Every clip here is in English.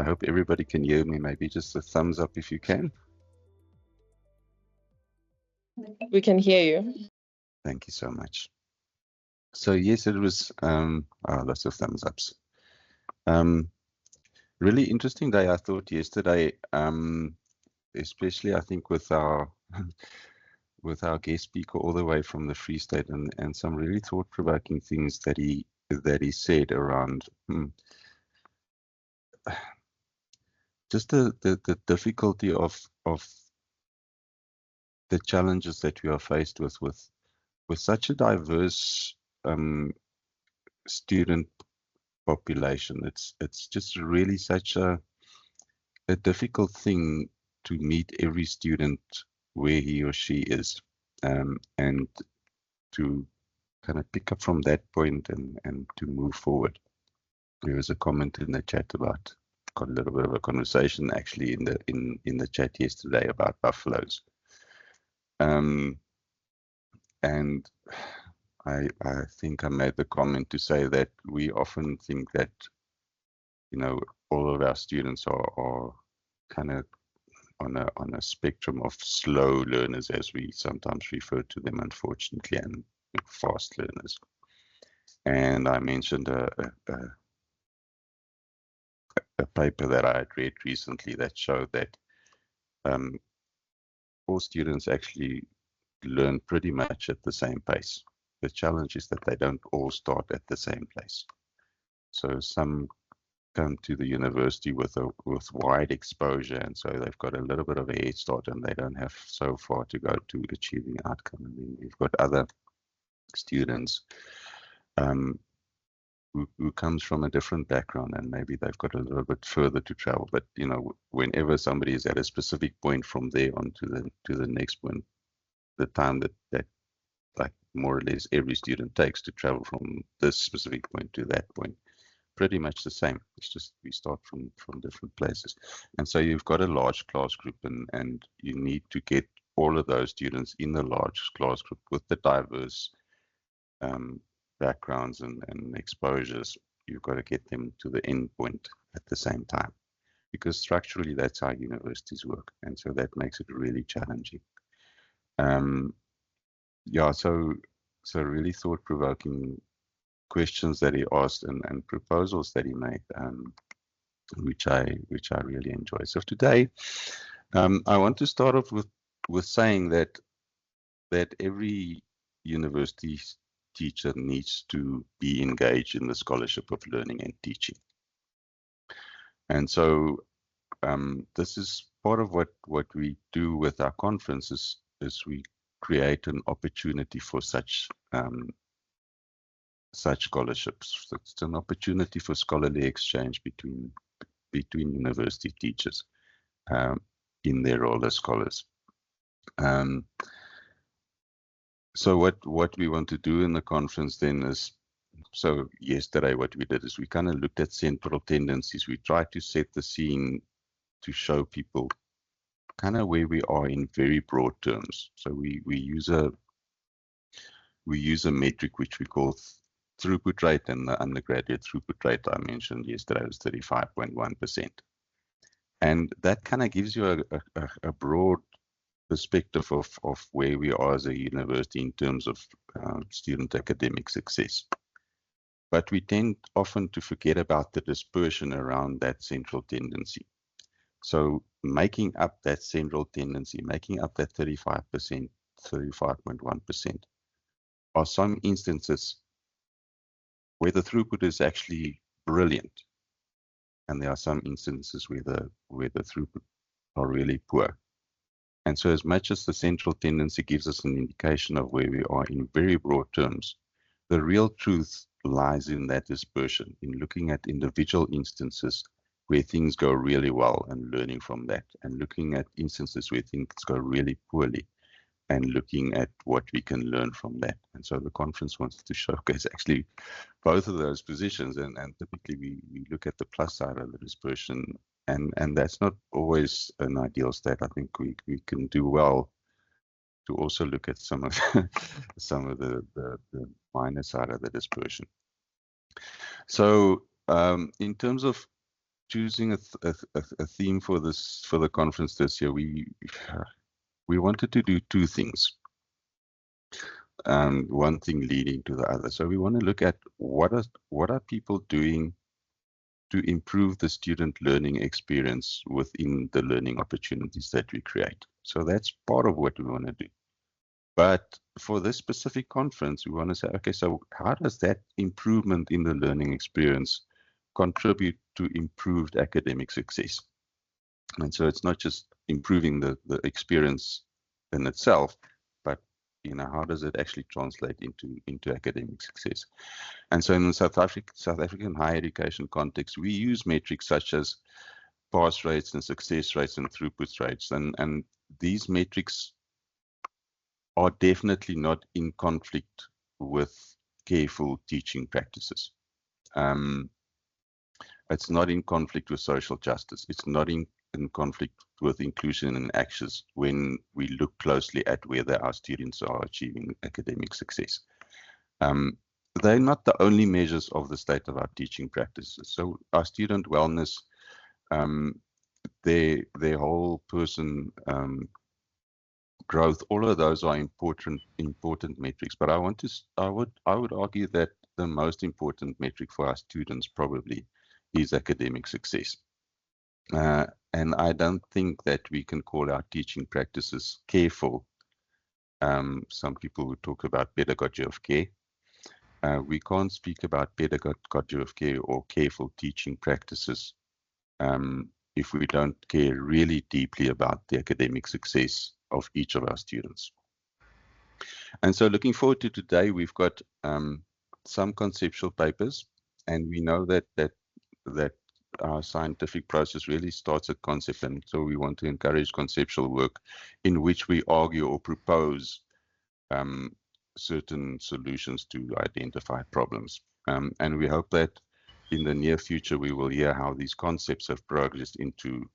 hope everybody can hear me. Maybe just a thumbs up if you can. We can hear you. Thank you so much. So yes, it was lots of thumbs ups. Really interesting day. I thought yesterday, especially I think with our guest speaker all the way from the Free State, and some really thought-provoking things that he said around just the difficulty of the challenges that we are faced with such a diverse student population. It's just really such a difficult thing to meet every student where he or she is, and to kind of pick up from that point and to move forward. There was a comment in the chat about, got a little bit of a conversation actually in the chat yesterday about buffaloes, and I think I made the comment to say that we often think that, you know, all of our students are kind of on a spectrum of slow learners, as we sometimes refer to them, unfortunately, and fast learners. And I mentioned a paper that I had read recently that showed that all students actually learn pretty much at the same pace. The challenge is that they don't all start at the same place. So some come to the university with wide exposure, and so they've got a little bit of a head start, and they don't have so far to go to achieving outcome. And then we've got other students who comes from a different background, and maybe they've got a little bit further to travel. But you know, whenever somebody is at a specific point, from there on to the next point, the time that like more or less every student takes to travel from this specific point to that point, pretty much the same. It's just we start from different places. And so you've got a large class group, and you need to get all of those students in the large class group with the diverse backgrounds and exposures. You've got to get them to the end point at the same time, because structurally that's how universities work, and so that makes it really challenging. Yeah, so really thought-provoking questions that he asked and proposals that he made, which I really enjoy. So today, I want to start off with saying that every university teacher needs to be engaged in the scholarship of learning and teaching. And so this is part of what we do with our conferences, is we create an opportunity for such scholarships. So it's an opportunity for scholarly exchange between university teachers in their role as scholars. So what we want to do in the conference then is, so yesterday what we did is we kind of looked at central tendencies. We tried to set the scene to show people kind of where we are in very broad terms. So we use a metric which we call throughput rate, and the undergraduate throughput rate I mentioned yesterday was 35.1%. And that kind of gives you a broad perspective of where we are as a university in terms of student academic success. But we tend often to forget about the dispersion around that central tendency. So making up that central tendency, making up that 35%, 35.1%, are some instances where the throughput is actually brilliant, and there are some instances where the throughput are really poor. And so as much as the central tendency gives us an indication of where we are in very broad terms, the real truth lies in that dispersion, in looking at individual instances where things go really well and learning from that, and looking at instances where things go really poorly and looking at what we can learn from that. And so the conference wants to showcase actually both of those positions, and typically we look at the plus side of the dispersion, and that's not always an ideal state. I think we can do well to also look at some of the minus side of the dispersion. So in terms of choosing a theme for the conference this year, we wanted to do two things. One thing leading to the other. So we want to look at what are people doing to improve the student learning experience within the learning opportunities that we create. So that's part of what we want to do. But for this specific conference, we want to say, okay, so how does that improvement in the learning experience contribute to improved academic success? And so it's not just improving the experience in itself, but how does it actually translate into academic success? And so in the South African higher education context, we use metrics such as pass rates and success rates and throughput rates. And these metrics are definitely not in conflict with careful teaching practices. It's not in conflict with social justice. It's not in conflict with inclusion and access when we look closely at whether our students are achieving academic success. They're not the only measures of the state of our teaching practices. So our student wellness, their whole person growth, all of those are important metrics. But I would argue that the most important metric for our students probably is academic success. And I don't think that we can call our teaching practices careful. Some people would talk about pedagogy of care. We can't speak about pedagogy of care or careful teaching practices if we don't care really deeply about the academic success of each of our students. And so looking forward to today, we've got some conceptual papers, and we know that our scientific process really starts at concept, and so we want to encourage conceptual work in which we argue or propose certain solutions to identify problems. And we hope that in the near future we will hear how these concepts have progressed into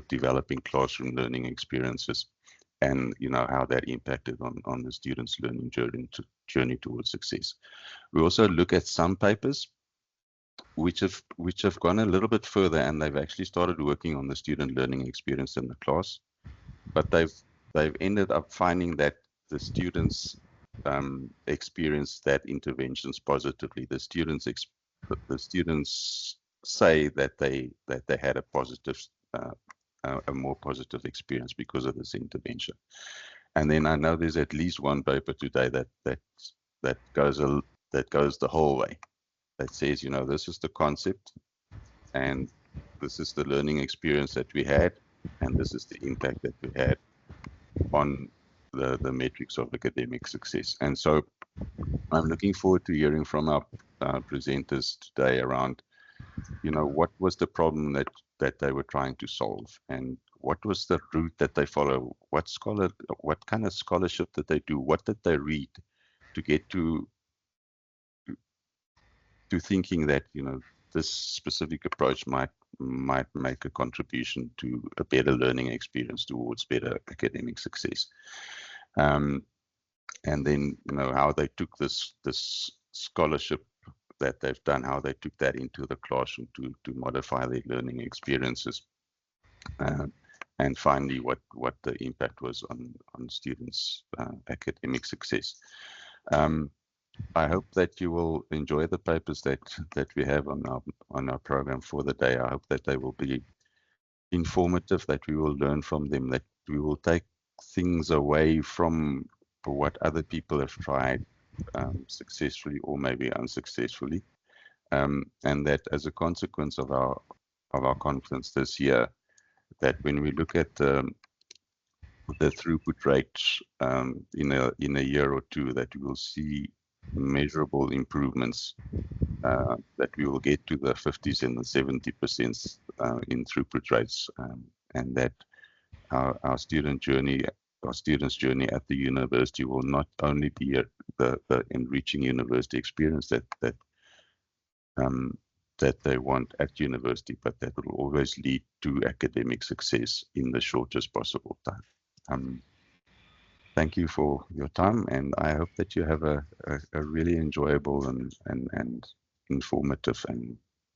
developing classroom learning experiences, and how that impacted on the students' learning journey towards success. We also look at some papers which have gone a little bit further, and they've actually started working on the student learning experience in the class, but they've ended up finding that the students experience that interventions positively. The students say that they had a positive, a more positive experience because of this intervention. And then I know there's at least one paper today that goes the whole way. That says, this is the concept, and this is the learning experience that we had, and this is the impact that we had on the metrics of academic success. And so I'm looking forward to hearing from our presenters today around, what was the problem that they were trying to solve, and what was the route that they follow, what kind of scholarship did they do, what did they read to get to thinking that this specific approach might make a contribution to a better learning experience towards better academic success. And then how they took this scholarship that they've done, how they took that into the classroom to modify their learning experiences, and finally what the impact was on students' academic success. I hope that you will enjoy the papers that we have on our program for the day. I hope that they will be informative, that we will learn from them, that we will take things away from what other people have tried successfully or maybe unsuccessfully, and that as a consequence of our conference this year, that when we look at the throughput rates in a year or two, that we will see measurable improvements, that we will get to the 50s and the 70% in throughput rates, and that our students' journey at the university will not only be the enriching university experience that they want at university, but that will always lead to academic success in the shortest possible time. Thank you for your time, and I hope that you have a really enjoyable and informative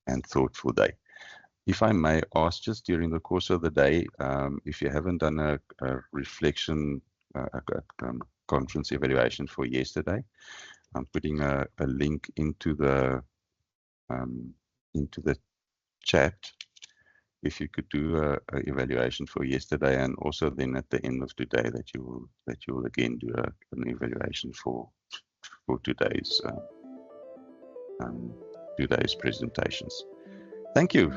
and thoughtful day. If I may ask, just during the course of the day, if you haven't done a reflection, conference evaluation for yesterday, I'm putting a link into the chat. If you could do a evaluation for yesterday, and also then at the end of today that you will again do an evaluation for today's presentations. Thank you.